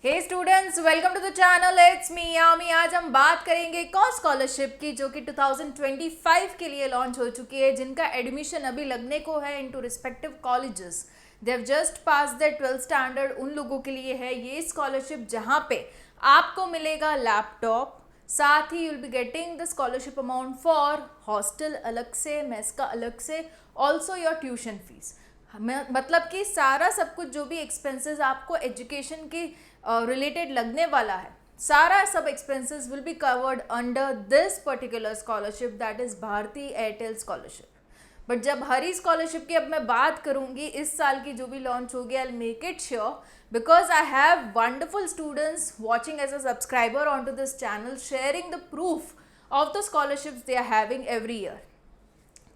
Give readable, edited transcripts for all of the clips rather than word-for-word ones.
Hey students, welcome to the channel. It's me Yami. आज हम बात करेंगे एक और स्कॉलरशिप की जो कि 2025 के लिए लॉन्च हो चुकी है, जिनका एडमिशन अभी लगने को है into respective colleges. They have just pass the 12th standard. उन लोगों के लिए है ये स्कॉलरशिप जहां पे आपको मिलेगा लैपटॉप, साथ ही you'll be getting the scholarship amount for hostel अलग से, मेस का अलग से, ऑल्सो योर ट्यूशन फीस। मतलब कि सारा सब कुछ जो भी एक्सपेंसेस आपको एजुकेशन के रिलेटेड लगने वाला है, सारा सब expenses will be covered under this particular scholarship, that is Bharti Airtel scholarship. But जब हरी स्कॉलरशिप की अब मैं बात करूंगी इस साल की जो भी लॉन्च होगी, I make it sure because I have wonderful students watching as a subscriber on to this channel, sharing the proof of the scholarships they are having every year.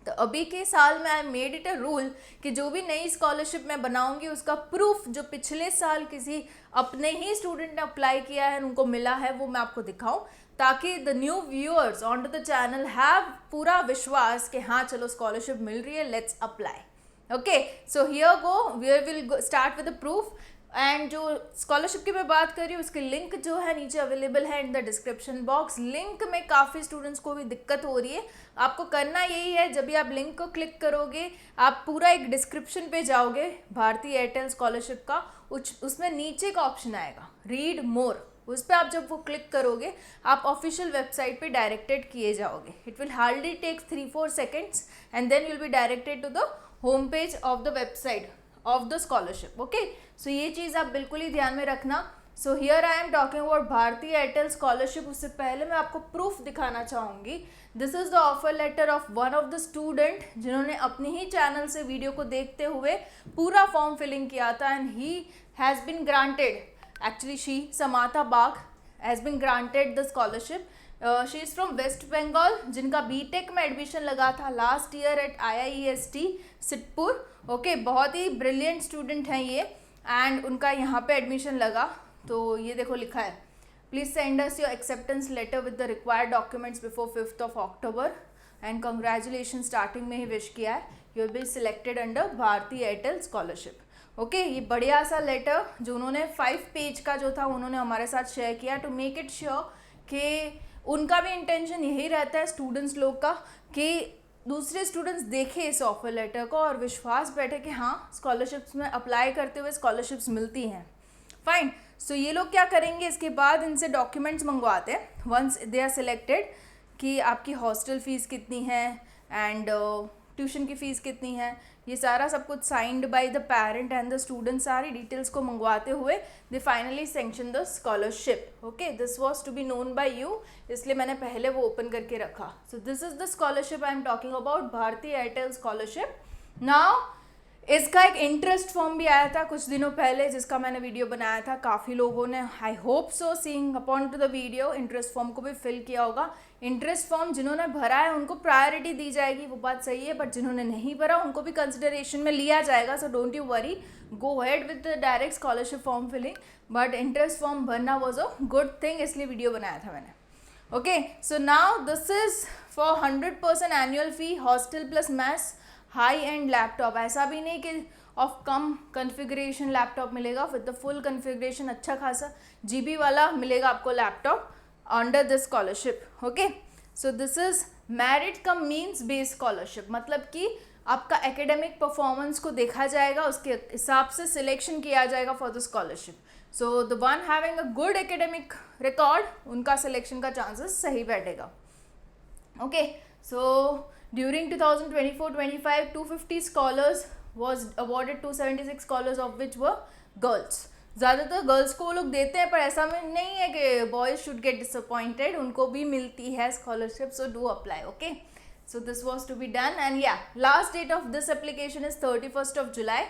तो अभी के साल में I made it a rule कि जो भी नई scholarship मैं बनाऊंगी उसका प्रूफ जो पिछले साल किसी अपने ही स्टूडेंट ने अप्लाई किया है, उनको मिला है, वो मैं आपको दिखाऊं, ताकि the new viewers on to the channel have पूरा विश्वास कि हाँ चलो स्कॉलरशिप मिल रही है, let's apply. Okay, so here go, we will start with the proof. And जो स्कॉलरशिप की मैं बात कर रही हूँ उसकी लिंक जो है नीचे अवेलेबल है in the description box. Link में काफ़ी स्टूडेंट्स को भी दिक्कत हो रही है। आपको करना यही है, जब भी आप लिंक को क्लिक करोगे आप पूरा एक डिस्क्रिप्शन पे जाओगे भारती एयरटेल स्कॉलरशिप का, उसमें नीचे का ऑप्शन आएगा रीड मोर, उस पर आप जब वो क्लिक करोगे आप ऑफिशियल वेबसाइट पे डायरेक्टेड किए जाओगे। It will hardly take 3-4 seconds and then you'll be directed to the home page of the website of the scholarship. Okay, so ये चीज़ आप बिल्कुल ही ध्यान में रखना। So here I am talking about Bharti Airtel scholarship. उससे पहले मैं आपको प्रूफ दिखाना चाहूँगी। This is the offer letter of one of the student जिन्होंने अपने ही चैनल से वीडियो को देखते हुए पूरा फॉर्म फिलिंग किया था and he has been granted, actually she Samata Bag has been granted the scholarship. She is from West Bengal, जिनका बीटेक में एडमिशन लगा था last year at IIEST Siddhpur. Okay, बहुत ही ब्रिलियंट स्टूडेंट हैं ये एंड उनका यहाँ पे एडमिशन लगा। तो ये देखो लिखा है, please send us your acceptance letter with the required documents before 5th of October and congratulation, starting में ही विश किया है, you will be selected under Bharti Airtel scholarship. Okay, ये बढ़िया सा लेटर जो उन्होंने 5 पेज का जो था उन्होंने हमारे साथ शेयर किया टू मेक इट श्योर कि उनका भी इंटेंशन यही रहता है स्टूडेंट्स लोग का कि दूसरे स्टूडेंट्स देखें इस ऑफर लेटर को और विश्वास बैठे कि हाँ स्कॉलरशिप्स में अप्लाई करते हुए स्कॉलरशिप्स मिलती हैं। फाइन, सो ये लोग क्या करेंगे, इसके बाद इनसे डॉक्यूमेंट्स मंगवाते हैं वंस दे आर सिलेक्टेड कि आपकी हॉस्टल फीस कितनी है एंड ट्यूशन की फ़ीस कितनी है, ये सारा सब कुछ signed by the parent and the student, सारी डिटेल्स को मंगवाते हुए they finally sanction the scholarship. Okay, this was to be known by you, इसलिए मैंने पहले वो ओपन करके रखा। So this is the scholarship I am talking about, Bharti Airtel scholarship. Now इसका एक इंटरेस्ट फॉर्म भी आया था कुछ दिनों पहले जिसका मैंने वीडियो बनाया था, काफ़ी लोगों ने I hope so seeing upon two the video interest form को भी फिल किया होगा। इंटरेस्ट फॉर्म जिन्होंने भरा है उनको प्रायोरिटी दी जाएगी, वो बात सही है, बट जिन्होंने नहीं भरा उनको भी कंसिडरेशन में लिया जाएगा। So don't you worry, go head with the direct scholarship form filling, but interest form भरना वॉज अ गुड थिंग, इसलिए वीडियो बनाया था मैंने। Okay, so now this is for 100% annual fee, hostel plus maths, high end laptop. ऐसा भी नहीं कि of कम कन्फिग्रेशन लैपटॉप मिलेगा, विद द फुल कन्फिग्रेशन अच्छा खासा GB वाला मिलेगा आपको laptop under this scholarship. Okay, so this is merit come means based scholarship, मतलब कि आपका एकेडमिक परफॉर्मेंस को देखा जाएगा, उसके हिसाब से सिलेक्शन किया जाएगा for the scholarship. So the one having a good academic record, उनका सिलेक्शन का चांसेस सही बैठेगा। Okay, so during 2024-25 250 scholars was awarded, 276 scholars of which were girls। ज़्यादातर गर्ल्स को वो लोग देते हैं, पर ऐसा में नहीं है कि बॉयज़ शुड गेट डिसअपॉइंटेड, उनको भी मिलती है scholarship, so do apply. Okay, so this was to be done and या last date of this application is 31st of July।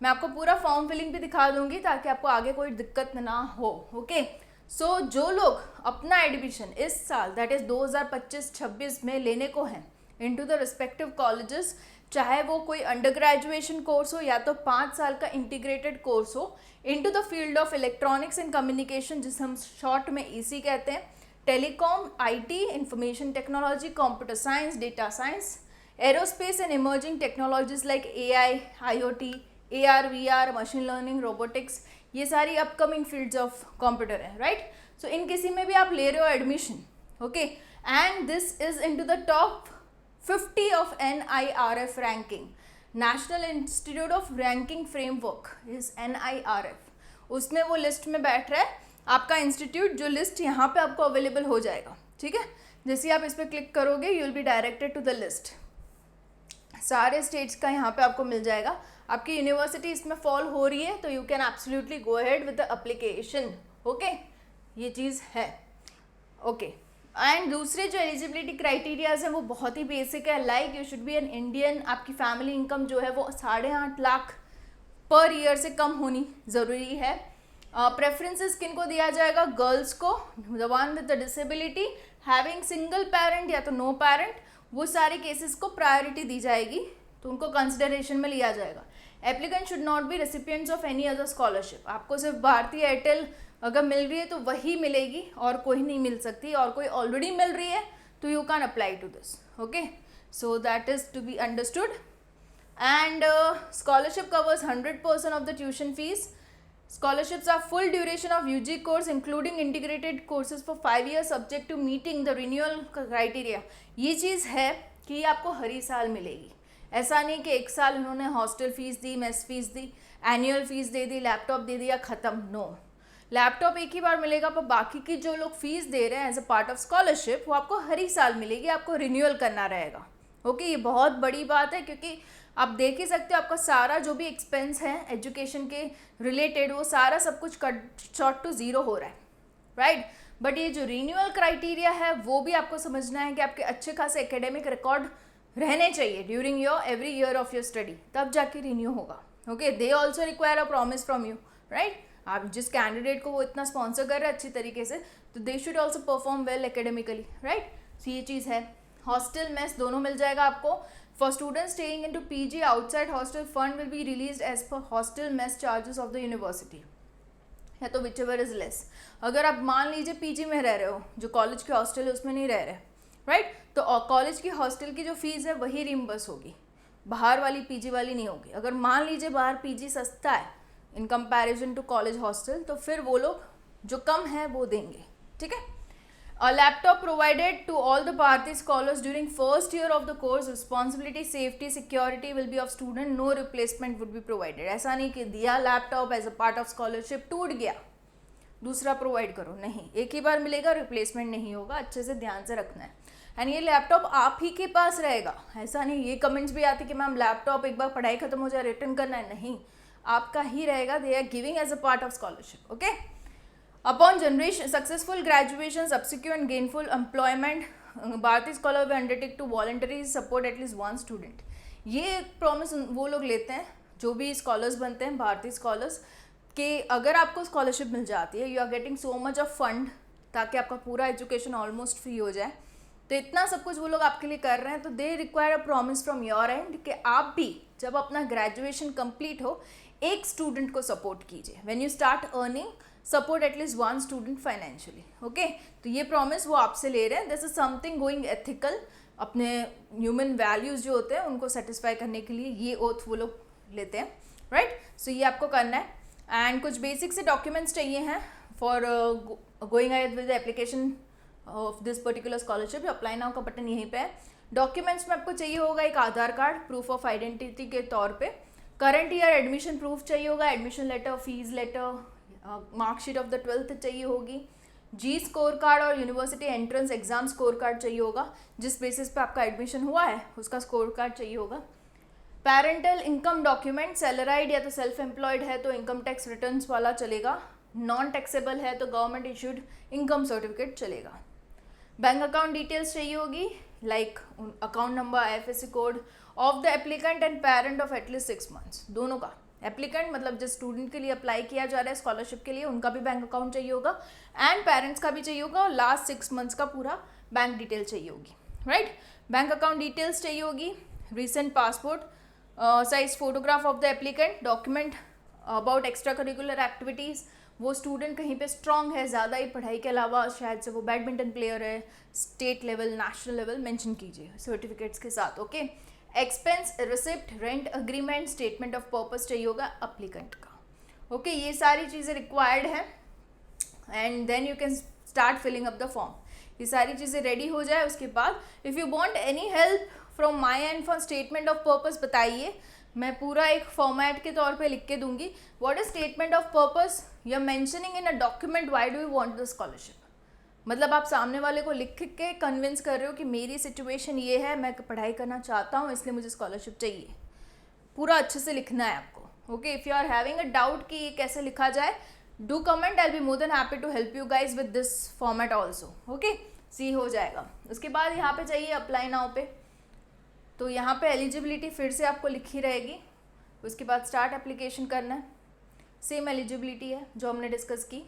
मैं आपको पूरा फॉर्म फिलिंग भी दिखा दूंगी ताकि आपको आगे कोई दिक्कत ना हो। ओके, सो जो लोग अपना एडमिशन इस साल दैट इज़ 2025-26 में लेने को हैं इनटू द रिस्पेक्टिव कॉलेजेस, चाहे वो कोई अंडर ग्रेजुएशन कोर्स हो या तो 5 साल का इंटीग्रेटेड कोर्स हो into the field of electronics and communication, जिसे हम शॉर्ट में EC कहते हैं, telecom, IT, information technology, computer science, data science, aerospace and emerging technologies like AI, IoT, AR, VR, machine learning, robotics, ये सारी upcoming fields of computer है, right. सो इन किसी में भी आप ले रहे हो admission, okay, and this is into the top 50 of NIRF ranking, national institute of ranking framework is NIRF, उसमें वो लिस्ट में बैठ रहा है आपका इंस्टीट्यूट, जो लिस्ट यहाँ पे आपको अवेलेबल हो जाएगा, ठीक है। जैसे आप इस पर क्लिक करोगे you will be directed to the list, सारे स्टेट्स का यहाँ पे आपको मिल जाएगा। आपकी यूनिवर्सिटी इसमें फॉल हो रही है तो you can absolutely go ahead with the application, okay, ये चीज़ है, ओके। एंड दूसरे जो एलिजिबिलिटी क्राइटेरियाज हैं वो बहुत ही बेसिक है, like you should be an Indian, आपकी फैमिली इनकम जो है वो 8.5 लाख पर ईयर से कम होनी ज़रूरी है। प्रेफरेंसेस किन को दिया जाएगा, गर्ल्स को, the one with the disability, having single parent या तो नो पेरेंट, वो सारे केसेस को प्रायोरिटी दी जाएगी, तो उनको कंसिडरेशन में लिया जाएगा। Applicant should not be recipients of any other scholarship, आपको सिर्फ भारतीय एयरटेल अगर मिल रही है तो वही मिलेगी और कोई नहीं मिल सकती, और कोई ऑलरेडी मिल रही है तो you can apply to this, okay. So that is to be understood. And scholarship covers 100% of the tuition fees. Scholarships are full duration of UG course including integrated courses for 5 years subject to meeting the renewal criteria। ये चीज़ है कि आपको हर ही साल मिलेगी, ऐसा नहीं कि एक साल उन्होंने हॉस्टल फीस दी, मेस फीस दी, एनुअल फीस दे दी, लैपटॉप दे दिया, ख़त्म, नो। लैपटॉप एक ही बार मिलेगा, पर बाकी की जो लोग फीस दे रहे हैं as a part of scholarship वो आपको हर ही साल मिलेगी, आपको रिन्यूअल करना रहेगा, ओके। ये बहुत बड़ी बात है क्योंकि आप देख ही सकते हो आपका सारा जो भी एक्सपेंस है एजुकेशन के रिलेटेड वो सारा सब कुछ कट शॉर्ट टू ज़ीरो हो रहा है, राइट। बट ये जो रिन्यूअल क्राइटेरिया है वो भी आपको समझना है कि आपके अच्छे खासे एकेडमिक रिकॉर्ड रहने चाहिए during your every year of your study, तब जाके रिन्यू होगा, okay. They also require a promise from you, right. आप जिस कैंडिडेट को वो इतना स्पॉन्सर कर रहे हैं अच्छी तरीके से, तो they should also perform well academically, right. So ये चीज़ है। हॉस्टल मेस दोनों मिल जाएगा आपको। For students staying into PG outside hostel, fund will be released as per hostel mess charges of the university, या तो whichever is less। अगर आप मान लीजिए PG में रह रहे हो, जो कॉलेज के हॉस्टल है उसमें नहीं रह रहे, राइट, तो कॉलेज की हॉस्टल की जो फीस है वही रिम्बर्स होगी, बाहर वाली PG वाली नहीं होगी। अगर मान लीजिए बाहर PG सस्ता है in comparison to college hostel, तो फिर वो लोग जो कम है वो देंगे, ठीक है। A laptop provided to all the Bharati scholars during first year of the course. Responsibility, safety, security will be of student. No replacement would be provided. ऐसा नहीं कि दिया laptop as a part of scholarship, टूट गया दूसरा provide करो, नहीं, एक ही बार मिलेगा, रिप्लेसमेंट नहीं होगा, अच्छे से ध्यान से रखना है। एंड ये लैपटॉप आप ही के पास रहेगा, ऐसा नहीं, ये कमेंट्स भी आती कि मैम लैपटॉप एक बार पढ़ाई खत्म हो जाए रिटर्न करना है, नहीं, आपका ही रहेगा, they are giving as a part of scholarship, okay. Upon generation successful graduation, subsequent gainful employment, Bharati scholar will undertake to voluntarily support at least one student। ये प्रॉमिस वो लोग लेते हैं जो भी स्कॉलर्स बनते हैं भारतीय स्कॉलर्स, कि अगर आपको स्कॉलरशिप मिल जाती है, you are getting so much of fund ताकि आपका पूरा एजुकेशन ऑलमोस्ट फ्री हो जाए, तो इतना सब कुछ वो लोग आपके लिए कर रहे हैं, तो they require a promise from your and कि आप भी जब अपना ग्रेजुएशन कंप्लीट हो एक स्टूडेंट को सपोर्ट कीजिए। When you start earning, support at least one student financially, okay. तो ये प्रॉमिस वो आपसे ले रहे हैं, this is something going ethical, अपने ह्यूमन वैल्यूज़ जो होते हैं उनको सेटिस्फाई करने के लिए ये ओथ वो लोग लेते हैं, राइट। सो ये आपको करना है। एंड कुछ बेसिक से डॉक्यूमेंट्स चाहिए हैं for going ahead with the application of this particular scholarship. Apply now का बटन यहीं पे है। डॉक्यूमेंट्स में आपको चाहिए होगा एक Aadhaar card proof of identity के तौर पे, करंट ईयर एडमिशन प्रूफ चाहिए होगा, admission letter, fees letter, marksheet of the 12th चाहिए होगी, जी स्कोर कार्ड और university entrance exam score card चाहिए होगा, जिस बेसिस पे आपका एडमिशन हुआ है उसका स्कोर कार्ड चाहिए होगा। पेरेंटल इनकम डॉक्यूमेंट, सैलराइड या तो सेल्फ एम्प्लॉयड है तो इनकम टैक्स रिटर्न्स वाला चलेगा, नॉन टैक्सेबल है तो गवर्नमेंट इशूड इनकम सर्टिफिकेट चलेगा। बैंक अकाउंट डिटेल्स चाहिए होगी, like account number, IFSC code of the applicant and parent of at least 6 months, दोनों का। एप्लीकेंट मतलब जिस स्टूडेंट के लिए अप्लाई किया जा रहा है स्कॉलरशिप के लिए, उनका भी बैंक अकाउंट चाहिए होगा, एंड पेरेंट्स का भी चाहिए होगा, और लास्ट 6 months का पूरा बैंक डिटेल चाहिए होगी, राइट। बैंक अकाउंट डिटेल्स चाहिए होगी, recent passport size photograph of the applicant, document about extra curricular activities, वो स्टूडेंट कहीं पे स्ट्रांग है ज़्यादा ही पढ़ाई के अलावा, शायद से वो बैडमिंटन प्लेयर है, state level, national level, mention कीजिए सर्टिफिकेट्स के साथ, okay. Expense receipt, rent agreement, statement of purpose चाहिए होगा अप्लीकेंट का, ओके, ये सारी चीज़ें रिक्वायर्ड है and then you can start filling up the form. ये सारी चीज़ें रेडी हो जाए उसके बाद if you want any help from my end for statement of purpose बताइए, मैं पूरा एक फॉर्मेट के तौर पे लिख के दूंगी। What is statement of purpose? You are mentioning in a document why do you want the scholarship. मतलब आप सामने वाले को लिख के कन्विंस कर रहे हो कि मेरी सिचुएशन ये है, मैं पढ़ाई करना चाहता हूँ, इसलिए मुझे स्कॉलरशिप चाहिए। पूरा अच्छे से लिखना है आपको। Okay, if you are having a doubt कि ये कैसे लिखा जाए, do comment, I will be more than happy to help you guys with this format also. Okay, सी हो जाएगा। उसके बाद यहाँ पे चाहिए अप्लाई नाउ पे, तो यहाँ पे एलिजिबिलिटी फिर से आपको लिखी रहेगी। उसके बाद स्टार्ट एप्लीकेशन करना है, सेम एलिजिबिलिटी है जो हमने डिस्कस की।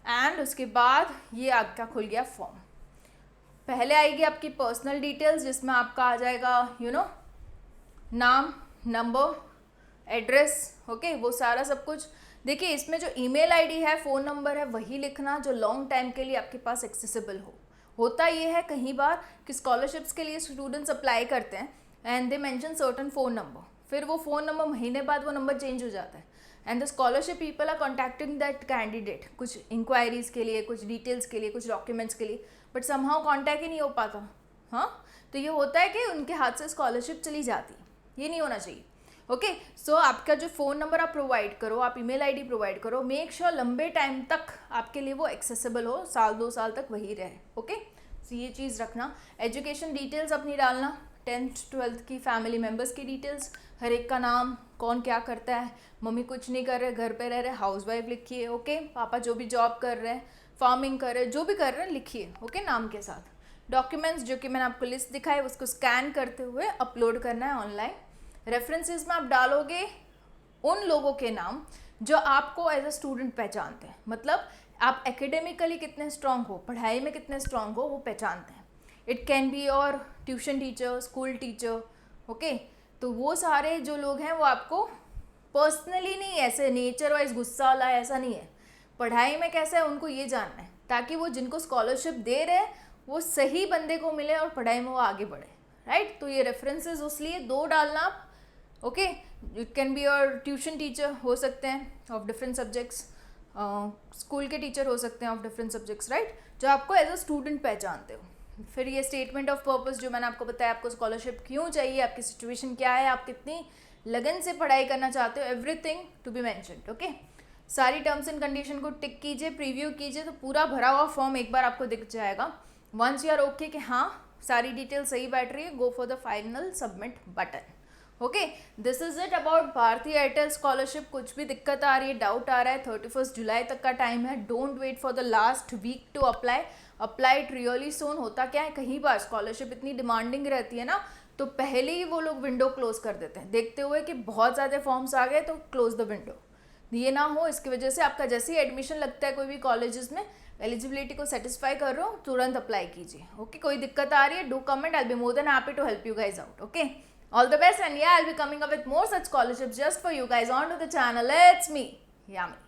एंड उसके बाद ये आपका खुल गया फॉर्म। पहले आएगी आपकी पर्सनल डिटेल्स जिसमें आपका आ जाएगा नाम, नंबर, एड्रेस, ओके, वो सारा सब कुछ। देखिए इसमें जो ईमेल आईडी है, फ़ोन नंबर है, वही लिखना जो लॉन्ग टाइम के लिए आपके पास एक्सेसिबल हो। होता ये है कई बार कि स्कॉलरशिप्स के लिए स्टूडेंट्स अप्लाई करते हैं and they mention certain phone number, फिर वो फ़ोन नंबर महीने बाद वो नंबर चेंज हो जाता है and the scholarship people are contacting that candidate कुछ इंक्वायरीज़ के लिए, कुछ डिटेल्स के लिए, कुछ डॉक्यूमेंट्स के लिए, बट समहाउ कॉन्टैक्ट ही नहीं हो पाता। हाँ, तो ये होता है कि उनके हाथ से स्कॉलरशिप चली जाती, ये नहीं होना चाहिए। ओके, सो आपका जो फ़ोन नंबर आप प्रोवाइड करो, आप ईमेल आईडी प्रोवाइड करो, मेक श्योर लंबे टाइम तक आपके लिए वो एक्सेसिबल हो, साल 2 साल तक वही रहे। ओके, सो ये चीज़ रखना। एजुकेशन डिटेल्स अपनी डालना, 10th 12th की, फैमिली मेम्बर्स की डिटेल्स, हर एक का नाम, कौन क्या करता है, मम्मी कुछ नहीं कर रहे, घर पे रह रहे, हाउसवाइफ लिखिए। ओके, पापा जो भी जॉब कर रहे हैं, फार्मिंग कर रहे हैं, जो भी कर रहे हैं लिखिए। ओके, नाम के साथ। डॉक्यूमेंट्स जो कि मैंने आपको लिस्ट दिखाई उसको स्कैन करते हुए अपलोड करना है ऑनलाइन। रेफरेंसेस में आप डालोगे उन लोगों के नाम जो आपको एज अ स्टूडेंट पहचानते हैं, मतलब आप एकेडमिकली कितने स्ट्रांग हो, पढ़ाई में कितने स्ट्रांग हो, वो पहचानते हैं। It can be your tuition teacher, school teacher. Okay, तो वो सारे जो लोग हैं वो आपको पर्सनली नहीं, ऐसे नेचर वाइज गुस्सा वाला ऐसा नहीं है, पढ़ाई में कैसा है उनको ये जानना है, ताकि वो जिनको स्कॉलरशिप दे रहे हैं वो सही बंदे को मिले और पढ़ाई में वो आगे बढ़े। राइट, तो ये रेफरेंसेस उसलिए 2 डालना आप। Okay, it can be your tuition teacher हो सकते हैं ऑफ डिफरेंट सब्जेक्ट्स, स्कूल के टीचर हो सकते हैं ऑफ डिफरेंट सब्जेक्ट्स, राइट, जो आपको एज अ स्टूडेंट पहचानते हो। फिर ये स्टेटमेंट ऑफ पर्पस जो मैंने आपको बताया, आपको स्कॉलरशिप क्यों चाहिए, आपकी सिचुएशन क्या है, आप कितनी लगन से पढ़ाई करना चाहते हो, everything to be mentioned. Okay, सारी टर्म्स एंड कंडीशन को टिक कीजिए, प्रीव्यू कीजिए, तो पूरा भरा हुआ फॉर्म एक बार आपको दिख जाएगा। वंस यू आर ओके कि हाँ सारी डिटेल सही बैठ रही है, go for the final submit button. Okay, this is it about भारतीय एयरटेल स्कॉलरशिप। कुछ भी दिक्कत आ रही है, डाउट आ रहा है, 31 जुलाई तक का टाइम है। Don't wait for the last week to apply it really soon. होता क्या है, कहीं बार स्कॉलरशिप इतनी डिमांडिंग रहती है ना, तो पहले ही वो लोग विंडो क्लोज कर देते हैं, देखते हुए कि बहुत ज़्यादा फॉर्म्स आ गए तो क्लोज द विंडो। ये ना हो, इसकी वजह से आपका जैसे ही एडमिशन लगता है कोई भी कॉलेजेस में, एलिजिबिलिटी को सेटिस्फाई कर रहे हो, तुरंत अप्लाई कीजिए। ओके, कोई दिक्कत आ रही है, do comment, I will be more than happy to help you guys out. Okay, all the best, and yeah, I'll be coming up with more such scholarships just for you guys onto the channel. It's me, Yami.